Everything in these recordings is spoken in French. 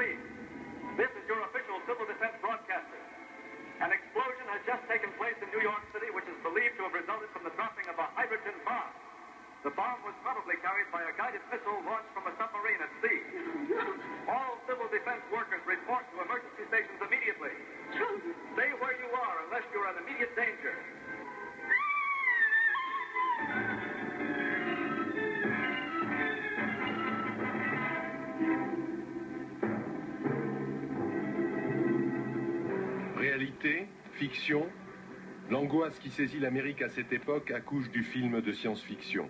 please. This is your official civil defense broadcaster. An explosion has just taken place in New York City, which is believed to have resulted from the dropping of a hydrogen bomb. The bomb was probably carried by a guided missile launched from a submarine at sea. All civil defense workers report to emergency stations immediately. Stay where you are unless you're in immediate danger. Réalité, fiction, l'angoisse qui saisit l'Amérique à cette époque accouche du film de science-fiction.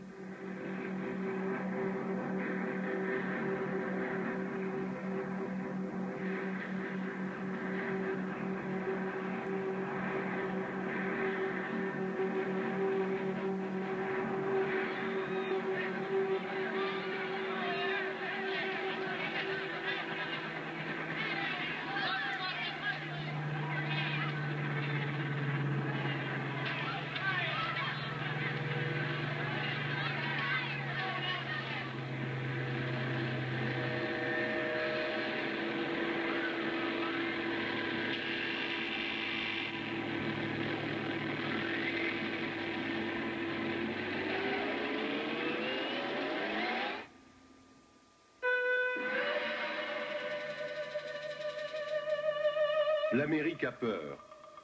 L'Amérique a peur,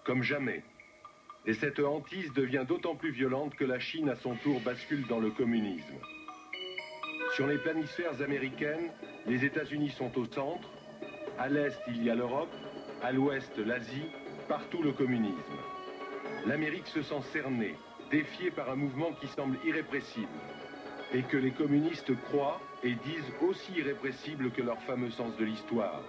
comme jamais. Et cette hantise devient d'autant plus violente que la Chine, à son tour, bascule dans le communisme. Sur les planisphères américaines, les États-Unis sont au centre. À l'est, il y a l'Europe. À l'ouest, l'Asie. Partout, le communisme. L'Amérique se sent cernée, défiée par un mouvement qui semble irrépressible. Et que les communistes croient et disent aussi irrépressible que leur fameux sens de l'histoire.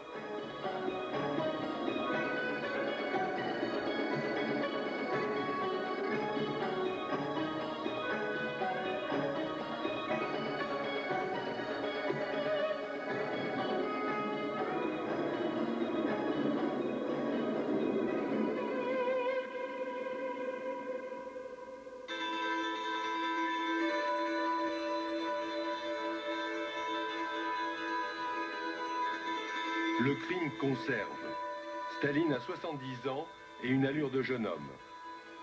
Le crime conserve. Staline a 70 ans et une allure de jeune homme.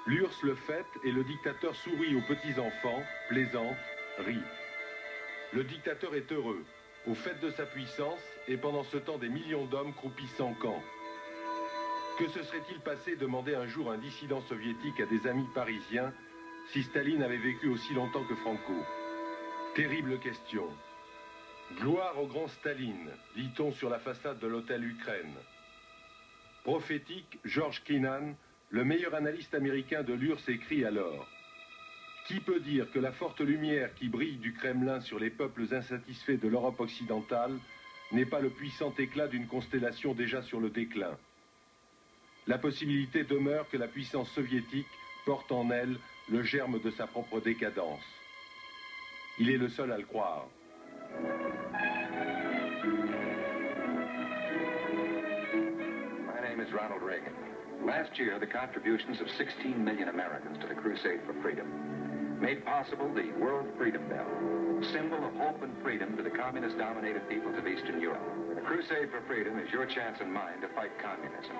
L'URSS le fête et le dictateur sourit aux petits-enfants, plaisante, rit. Le dictateur est heureux, au fait de sa puissance, et pendant ce temps des millions d'hommes croupissent en camp. Que se serait-il passé, demandait un jour un dissident soviétique à des amis parisiens, si Staline avait vécu aussi longtemps que Franco? Terrible question. Gloire au grand Staline, lit-on sur la façade de l'hôtel Ukraine. Prophétique, George Kennan, le meilleur analyste américain de l'URSS, écrit alors: qui peut dire que la forte lumière qui brille du Kremlin sur les peuples insatisfaits de l'Europe occidentale n'est pas le puissant éclat d'une constellation déjà sur le déclin? La possibilité demeure que la puissance soviétique porte en elle le germe de sa propre décadence. Il est le seul à le croire. My name is Ronald Reagan. Last year, the contributions of 16 million Americans to the Crusade for Freedom made possible the World Freedom Bell, symbol of hope and freedom to the communist-dominated peoples of Eastern Europe. The Crusade for Freedom is your chance and mine to fight communism.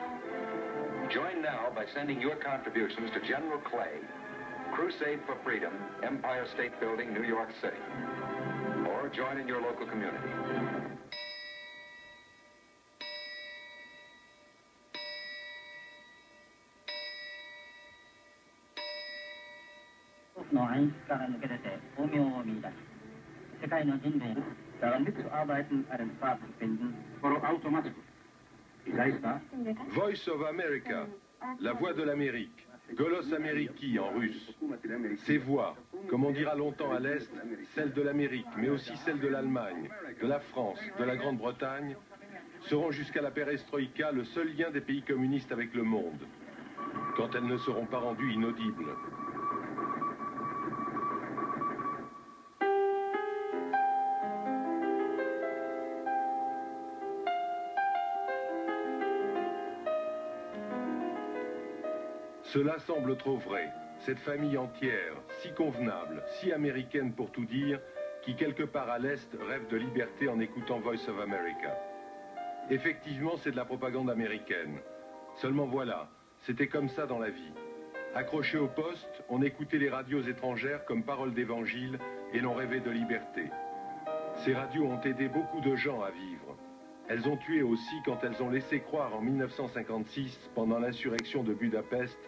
Join now by sending your contributions to General Clay, Crusade for Freedom, Empire State Building, New York City. Or join in your local community. Voice of America, la voix de l'Amérique, Golos Ameriki en russe. Ces voix, comme on dira longtemps à l'Est, celles de l'Amérique, mais aussi celles de l'Allemagne, de la France, de la Grande-Bretagne, seront jusqu'à la perestroïka le seul lien des pays communistes avec le monde, quand elles ne seront pas rendues inaudibles. Cela semble trop vrai, cette famille entière, si convenable, si américaine pour tout dire, qui quelque part à l'Est rêve de liberté en écoutant Voice of America. Effectivement, c'est de la propagande américaine. Seulement voilà, c'était comme ça dans la vie. Accroché au poste, on écoutait les radios étrangères comme paroles d'évangile et l'on rêvait de liberté. Ces radios ont aidé beaucoup de gens à vivre. Elles ont tué aussi quand elles ont laissé croire en 1956, pendant l'insurrection de Budapest,